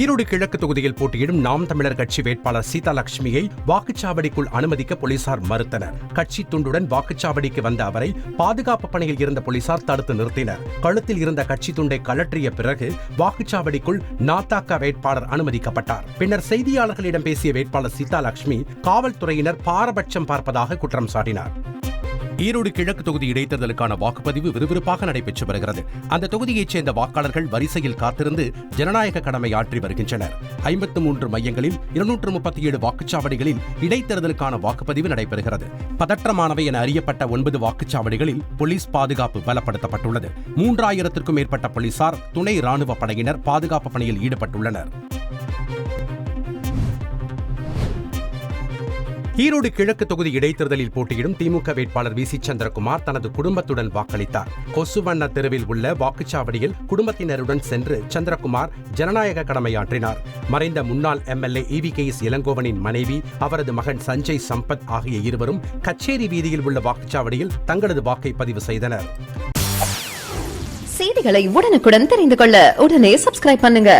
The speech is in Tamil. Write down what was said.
ஈரோடு கிழக்கு தொகுதியில் போட்டியிடும் நாம் தமிழர் கட்சி வேட்பாளர் சீதாலட்சுமியை வாக்குச்சாவடிக்குள் அனுமதிக்க போலீசார் மறுத்தனர். கட்சி துண்டுடன் வாக்குச்சாவடிக்கு வந்த அவரை பாதுகாப்பு பணியில் இருந்த போலீசார் தடுத்து நிறுத்தினர். கழுத்தில் இருந்த கட்சி துண்டை கழற்றிய பிறகு வாக்குச்சாவடிக்குள் நாத்தாக்கா வேட்பாளர் அனுமதிக்கப்பட்டார். பின்னர் செய்தியாளர்களிடம் பேசிய வேட்பாளர் சீதாலட்சுமி காவல்துறையினர் பாரபட்சம் பார்ப்பதாக குற்றம் சாட்டினார். ஈரோடு கிழக்கு தொகுதி இடைத்தேர்தலுக்கான வாக்குப்பதிவு விறுவிறுப்பாக நடைபெற்று வருகிறது. அந்த தொகுதியைச் சேர்ந்த வாக்காளர்கள் வரிசையில் காத்திருந்து ஜனநாயக கடமை ஆற்றி வருகின்றனர். 53 மையங்களில் 237 வாக்குச்சாவடிகளில் இடைத்தேர்தலுக்கான வாக்குப்பதிவு நடைபெறுகிறது. பதற்றமானவை என அறியப்பட்ட 9 வாக்குச்சாவடிகளில் போலீஸ் பாதுகாப்பு பலப்படுத்தப்பட்டுள்ளது. 3000த்திற்கும் மேற்பட்ட போலீசார், துணை ராணுவ படையினர் பாதுகாப்பு பணியில் ஈடுபட்டுள்ளனர். ஈரோடு கிழக்கு தொகுதி இடைத்தேர்தலில் போட்டியிடும் திமுக வேட்பாளர் வி. சி. சந்திரகுமார் தனது குடும்பத்துடன் வாக்களித்தார். கொசுவண்ண தெருவில் உள்ள வாக்குச்சாவடியில் குடும்பத்தினருடன் சென்று சந்திரகுமார் ஜனநாயக கடமையாற்றினார். மறைந்த முன்னாள் எம்எல்ஏ EVKS இளங்கோவனின் மனைவி, அவரது மகன் சஞ்சய் சம்பத் ஆகிய இருவரும் கச்சேரி வீதியில் உள்ள வாக்குச்சாவடியில் தங்களது வாக்கை பதிவு செய்தனர். செய்திகளை உடனுக்குடன் தெரிந்து கொள்ள உடனே சப்ஸ்கிரைப் பண்ணுங்க.